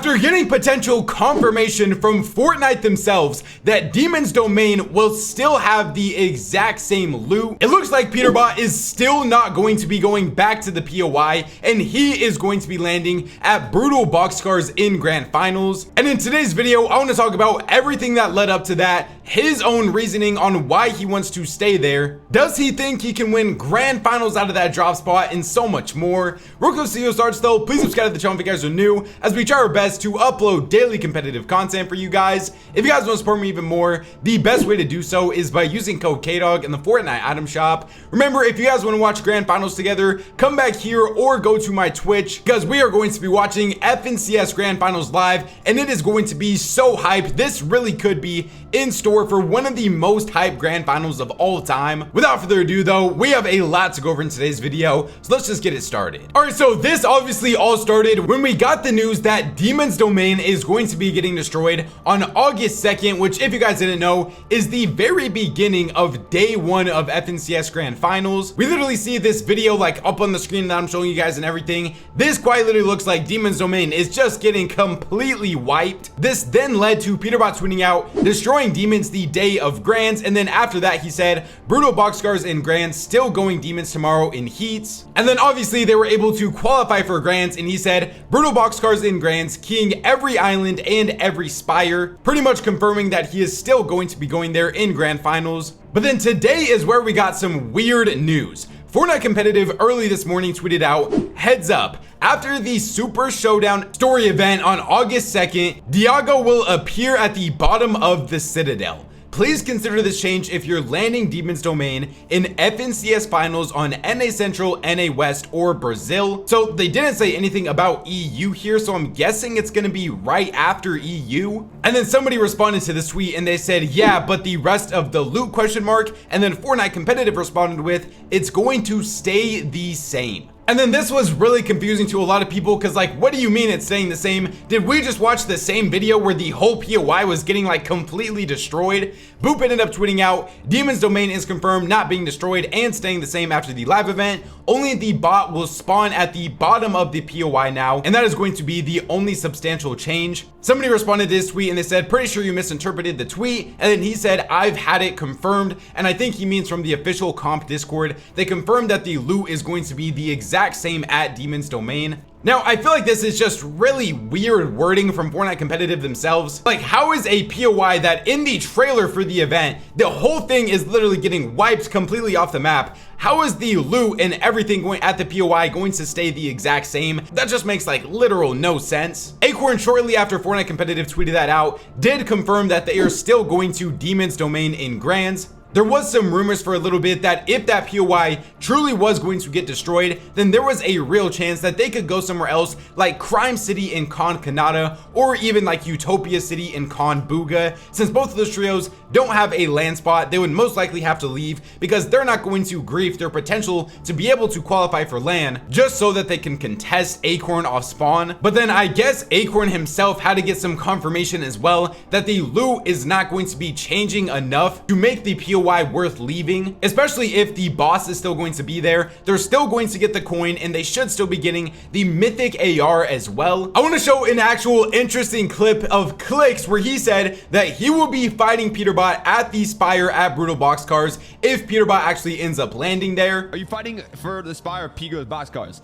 After getting potential confirmation from Fortnite themselves that Demon's Domain will still have the exact same loot, it looks like Peterbot is still not going to be going back to the POI, and he is going to be landing at Brutal Boxcars in Grand Finals. And in today's video, I want to talk about everything that led up to that, his own reasoning on why he wants to stay there. Does he think he can win Grand Finals out of that drop spot, and so much more. Real close to video starts though, please subscribe to the channel if you guys are new, as we try our best to upload daily competitive content for you guys. If you guys want to support me even more, the best way to do so is by using code KDOG in the Fortnite item shop. Remember, if you guys want to watch Grand Finals together, come back here or go to my Twitch, because we are going to be watching FNCS Grand Finals live, and it is going to be so hyped. This really could be in store for one of the most hyped Grand Finals of all time. Without further ado though, we have a lot to go over in today's video, so let's just get it started. All right, so this obviously all started when we got the news that Demon's Domain is going to be getting destroyed on August 2nd, which, if you guys didn't know, is the very beginning of day one of FNCS Grand Finals. We literally see this video like up on the screen that I'm showing you guys and everything. This quite literally looks like Demon's Domain is just getting completely wiped. This then led to Peterbot tweeting out, destroying Demons the day of Grands, and then after that he said, Brutal Boxcars in Grands, still going Demons tomorrow in Heats. And then obviously they were able to qualify for Grands, and he said, Brutal Boxcars in Grands, keying every island and every spire, pretty much confirming that he is still going to be going there in Grand Finals. But then today is where we got some weird news. Fortnite Competitive early this morning tweeted out, heads up, after the Super Showdown story event on August 2nd, Diago will appear at the bottom of the Citadel. Please consider this change if you're landing Demon's Domain in FNCS Finals on NA Central, NA West, or Brazil. So they didn't say anything about EU here, so I'm guessing it's gonna be right after EU. And then somebody responded to this tweet and they said, yeah, but the rest of the loot question mark. And then Fortnite Competitive responded with, it's going to stay the same. And then this was really confusing to a lot of people, because like, what do you mean it's staying the same? Did we just watch the same video where the whole POI was getting like completely destroyed? Boop ended up tweeting out, Demon's Domain is confirmed not being destroyed and staying the same after the live event. Only the bot will spawn at the bottom of the POI now, and that is going to be the only substantial change. Somebody responded to this tweet and they said, pretty sure you misinterpreted the tweet. And then he said, I've had it confirmed. And I think he means from the official comp Discord. They confirmed that the loot is going to be the exact same at Demon's Domain. Now, I feel like this is just really weird wording from Fortnite Competitive themselves. Like, how is a POI that in the trailer for the event, the whole thing is literally getting wiped completely off the map? How is the loot and everything going at the POI going to stay the exact same? That just makes like literal no sense. Acorn, shortly after Fortnite Competitive tweeted that out, did confirm that they are still going to Demon's Domain in Grands. There was some rumors for a little bit that if that POI truly was going to get destroyed, then there was a real chance that they could go somewhere else, like Crime City in Con Kanata, or even like Utopia City in Con Booga. Since both of those trios don't have a land spot, they would most likely have to leave, because they're not going to grief their potential to be able to qualify for LAN just so that they can contest Acorn off spawn. But then I guess Acorn himself had to get some confirmation as well that the loot is not going to be changing enough to make the POI worth leaving, especially if the boss is still going to be there. They're still going to get the coin, and they should still be getting the mythic AR as well. I want to show an actual interesting clip of Clix where he said that he will be fighting Peterbot at the Spire at Brutal Boxcars if Peterbot actually ends up landing there. Are you fighting for the Spire of Pigo's Boxcars?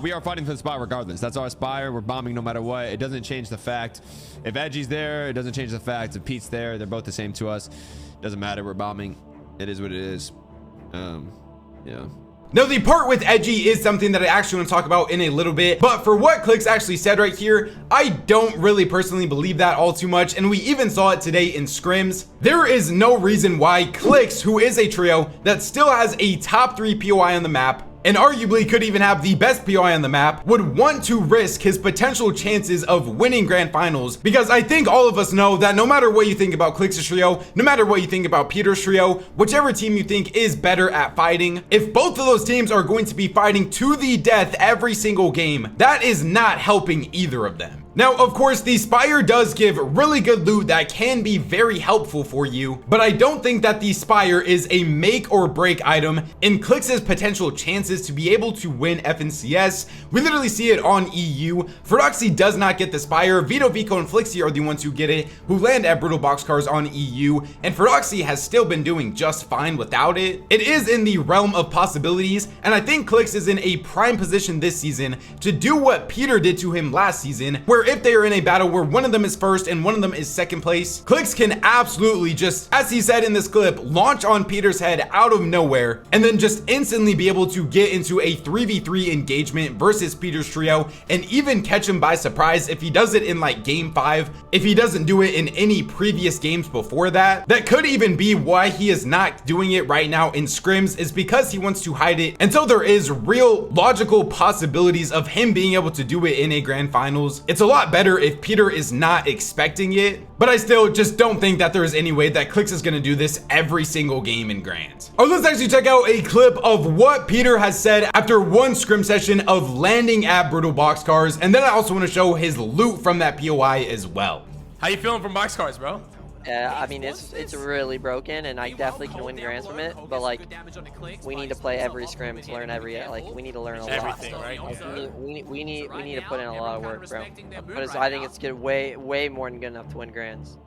We are fighting for the Spire regardless. That's our Spire. We're bombing no matter what. It doesn't change the fact. If Edgy's there, it doesn't change the fact. If Pete's there, they're both the same to us. Doesn't matter. We're bombing. It is what it is. Yeah. Now, the part with Edgy is something that I actually want to talk about in a little bit, but for what Clix actually said right here, I don't really personally believe that all too much, and we even saw it today in scrims. There is no reason why Clix, who is a trio that still has a top 3 POI on the map, and arguably could even have the best POI on the map, would want to risk his potential chances of winning Grand Finals, because I think all of us know that no matter what you think about Clix's trio, no matter what you think about Peter's trio, whichever team you think is better at fighting, if both of those teams are going to be fighting to the death every single game, that is not helping either of them. Now, of course, the Spire does give really good loot that can be very helpful for you, but I don't think that the Spire is a make or break item in Clix's potential chances to be able to win FNCS. We literally see it on EU. Ferdoxy does not get the Spire. Vito, Vico, and Flixie are the ones who get it, who land at Brutal Boxcars on EU, and Ferdoxy has still been doing just fine without it. It is in the realm of possibilities, and I think Clix is in a prime position this season to do what Peter did to him last season, where if they are in a battle where one of them is first and one of them is second place, Clix can absolutely just, as he said in this clip, launch on Peter's head out of nowhere and then just instantly be able to get into a 3v3 engagement versus Peter's trio and even catch him by surprise if he does it in like game 5, if he doesn't do it in any previous games before that. That could even be why he is not doing it right now in scrims, is because he wants to hide it until there is real logical possibilities of him being able to do it in a grand finals. It's a lot better if Peter is not expecting it, but I still just don't think that there is any way that Clix is going to do this every single game in Grands. Oh, let's actually check out a clip of what Peter has said after one scrim session of landing at Brutal Boxcars, and then I also want to show his loot from that POI as well. How you feeling from Boxcars, bro? Yeah, I mean, it's really broken, and I definitely can win Grands from it, but like, we need to play every scrim to learn we need to learn a lot. Everything, right? We need to put in a lot of work, bro. But I think it's good, way more than good enough to win Grands.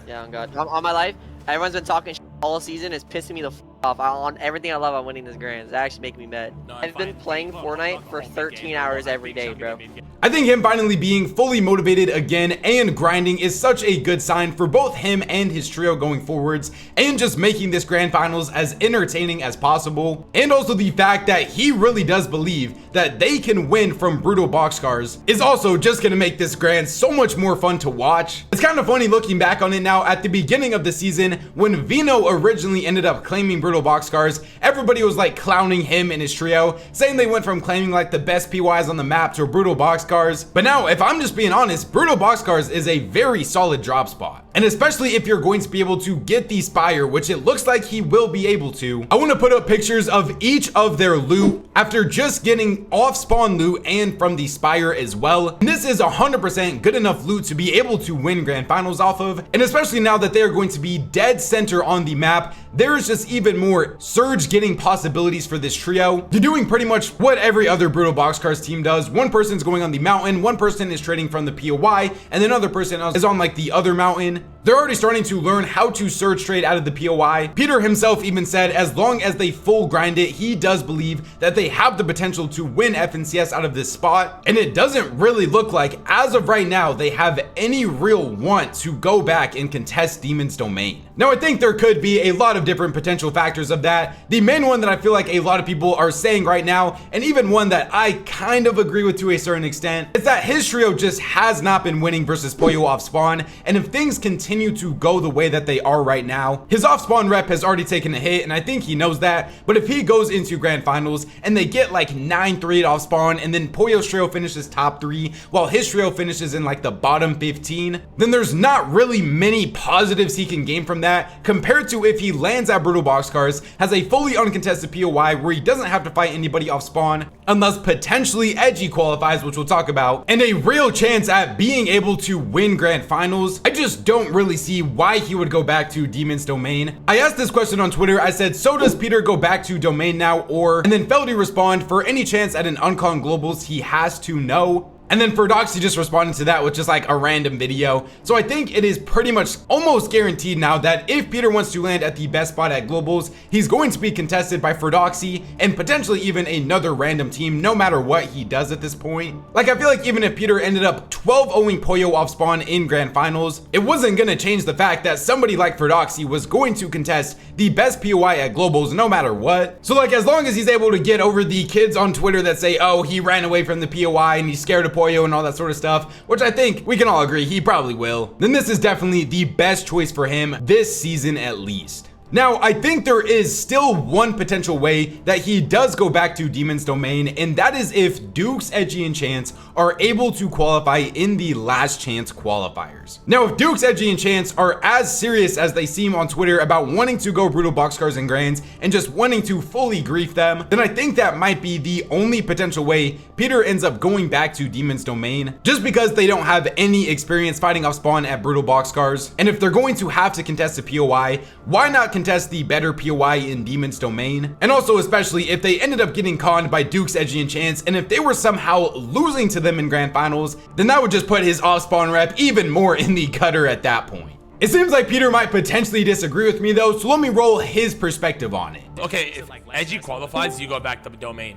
Yeah, on God. On my life, everyone's been talking all season. It's pissing me the off. On everything I love, I'm winning this Grands. That actually making me mad. I've been playing Fortnite for 13 hours every day, bro. I think him finally being fully motivated again and grinding is such a good sign for both him and his trio going forwards, and just making this grand finals as entertaining as possible. And also the fact that he really does believe that they can win from Brutal Boxcars is also just gonna make this grand so much more fun to watch. It's kind of funny looking back on it now. At the beginning of the season, when Vino originally ended up claiming Brutal Boxcars, everybody was like clowning him and his trio, saying they went from claiming like the best PYs on the map to Brutal Boxcars. But now, if I'm just being honest, Brutal Boxcars is a very solid drop spot. And especially if you're going to be able to get the Spire, which it looks like he will be able to. I want to put up pictures of each of their loot after just getting off spawn loot and from the Spire as well. And this is 100% good enough loot to be able to win grand finals off of. And especially now that they're going to be dead center on the map, there's just even more surge getting possibilities for this trio. You're doing pretty much what every other Brutal Boxcars team does. One person's going on the mountain, one person is trading from the POI, and then another person is on like the other mountain. They're already starting to learn how to surge trade out of the POI. Peter himself even said as long as they full grind it, he does believe that they have the potential to win FNCS out of this spot. And it doesn't really look like, as of right now, they have any real want to go back and contest Demon's Domain. Now, I think there could be a lot of different potential factors of that. The main one that I feel like a lot of people are saying right now, and even one that I kind of agree with to a certain extent, is that his trio just has not been winning versus Pollo off spawn. And if things continue to go the way that they are right now, his off spawn rep has already taken a hit, and I think he knows that. But if he goes into grand finals and they get like 9-3 off spawn, and then Pollo's trio finishes top 3 while his trio finishes in like the bottom 15, then there's not really many positives he can gain from that compared to if he lands at Brutal Boxcars, has a fully uncontested POI where he doesn't have to fight anybody off spawn unless potentially Edgy qualifies, which we'll talk about, and a real chance at being able to win grand finals. I just don't really see why he would go back to Demon's Domain. I asked this question on Twitter. I said, so does Peter go back to Domain now, or? And then Feldy respond, for any chance at an Uncon Globals, he has to know. And then Ferdoxy just responded to that with just like a random video. So I think it is pretty much almost guaranteed now that if Peter wants to land at the best spot at Globals, he's going to be contested by Ferdoxy and potentially even another random team, no matter what he does at this point. Like, I feel like even if Peter ended up 12-0ing Pollo off spawn in grand finals, it wasn't gonna change the fact that somebody like Ferdoxy was going to contest the best POI at Globals no matter what. So like, as long as he's able to get over the kids on Twitter that say, oh, he ran away from the POI and he's scared of Pollo and all that sort of stuff, which I think we can all agree he probably will, then this is definitely the best choice for him this season at least. Now, I think there is still one potential way that he does go back to Demon's Domain, and that is if Dukes, Edgy, and Chance are able to qualify in the last chance qualifiers. Now, if Dukes, Edgy, and Chance are as serious as they seem on Twitter about wanting to go Brutal Boxcars and Grands and just wanting to fully grief them, then I think that might be the only potential way Peter ends up going back to Demon's Domain just because they don't have any experience fighting off spawn at Brutal Boxcars. And if they're going to have to contest a POI, why not contest the better POI in Demon's Domain? And also, especially if they ended up getting conned by Dukes, Edgy, and Chance, and if they were somehow losing to them in Grand Finals, then that would just put his off spawn rep even more in the gutter at that point. It seems like Peter might potentially disagree with me though, so let me roll his perspective on it. Okay, if Edgy qualifies, you go back to the domain.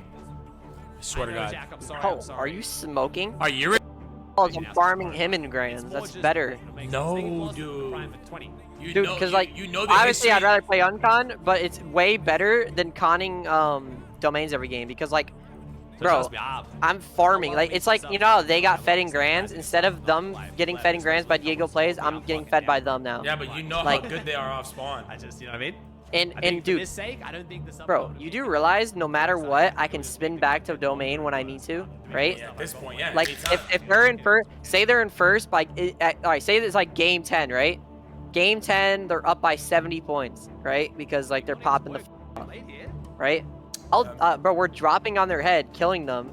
I swear to God. Oh, are you smoking? Are you? I'm farming him in grands. That's better. No, dude. Dude, because like, you know obviously I'd rather play uncon, but it's way better than conning domains every game because like, bro, I'm farming. Like, it's like, you know how they got fed in grands? Instead of them getting fed in grands by Diego plays, I'm getting fed by them now. Yeah, but you know like, how good they are off spawn. You know what I mean? And dude, bro, you do realize no matter what, I can spin back to domain when I need to, right? Yeah, at this point, yeah. Like, if they're in first, say they're in first by, alright, say it's like game 10, right? Game 10, they're up by 70 points, right? Because like they're popping the right? Bro, we're dropping on their head, killing them,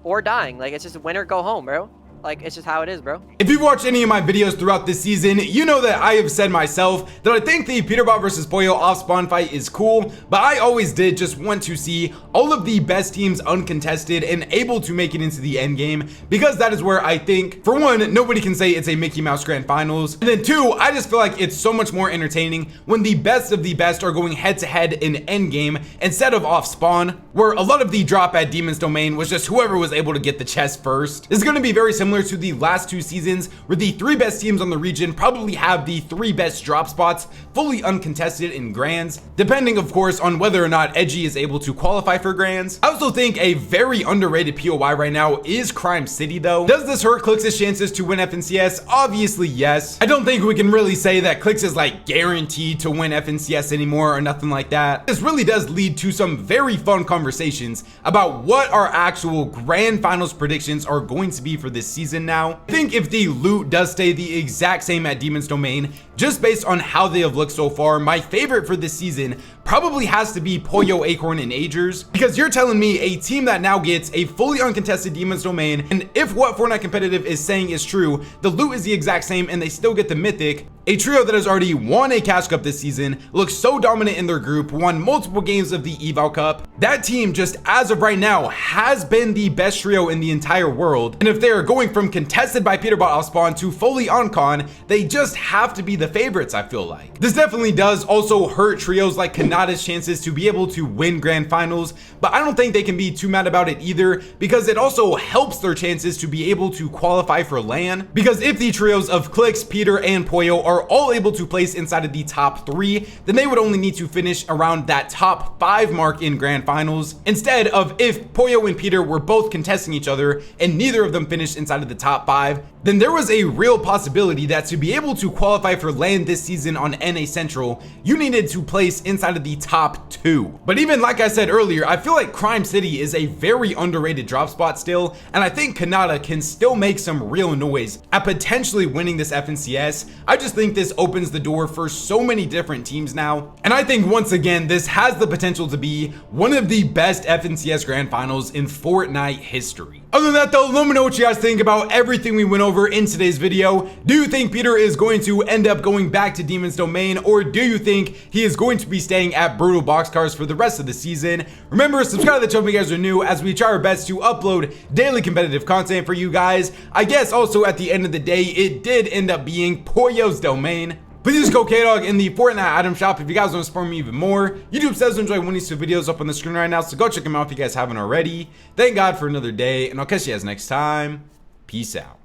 or dying. Like, it's just win or go home, bro. Like, it's just how it is, bro. If you've watched any of my videos throughout this season, you know that I have said myself that I think the Peterbot versus Pollo off spawn fight is cool, but I always did just want to see all of the best teams uncontested and able to make it into the end game, because that is where I think, for one, nobody can say it's a Mickey Mouse Grand Finals, and then two, I just feel like it's so much more entertaining when the best of the best are going head to head in end game instead of off spawn, where a lot of the drop at Demon's Domain was just whoever was able to get the chest first. This is going to be very similar to the last 2 seasons where the 3 best teams on the region probably have the 3 best drop spots fully uncontested in grands, depending of course on whether or not Edgy is able to qualify for grands. I also think a very underrated POI right now is Crime City though. Does this hurt Clix's chances to win FNCS? Obviously yes. I don't think we can really say that Clix is like guaranteed to win FNCS anymore or nothing like that. This really does lead to some very fun conversations about what our actual grand finals predictions are going to be for this season now. I think if the loot does stay the exact same at Demon's Domain, just based on how they have looked so far, my favorite for this season probably has to be Pollo, Acorn, and Agers, because you're telling me a team that now gets a fully uncontested Demon's Domain, and if what Fortnite Competitive is saying is true, the loot is the exact same and they still get the mythic, a trio that has already won a Cash Cup this season, looks so dominant in their group, won multiple games of the Eval Cup. That team, just as of right now, has been the best trio in the entire world, and if they are going from contested by Peterbot off spawn to fully on con, they just have to be the favorites, I feel like. This definitely does also hurt trios like Kanata's chances to be able to win grand finals, but I don't think they can be too mad about it either, because it also helps their chances to be able to qualify for LAN, because if the trios of Clix, Peter, and Pollo are all able to place inside of the top 3, then they would only need to finish around that top 5 mark in grand finals, instead of if Pollo and Peter were both contesting each other and neither of them finished inside of the top 5, then there was a real possibility that to be able to qualify for LAN this season on NA Central, you needed to place inside of the top 2. But even like I said earlier, I feel like Crime City is a very underrated drop spot still, and I think Kanata can still make some real noise at potentially winning this FNCS. I just think this opens the door for so many different teams now, and I think once again this has the potential to be one of the best FNCS Grand Finals in Fortnite history. Other than that though, let me know what you guys think about everything we went over in today's video. Do you think Peter is going to end up going back to Demon's Domain, or do you think he is going to be staying at Brutal Boxcars for the rest of the season? Remember, subscribe to the channel if you guys are new, as we try our best to upload daily competitive content for you guys. I guess also at the end of the day, it did end up being Pollo's domain. Please use code KDOG in the Fortnite item shop if you guys want to support me even more. YouTube says to enjoy one of these 2 videos up on the screen right now, so go check them out if you guys haven't already. Thank God for another day, and I'll catch you guys next time. Peace out.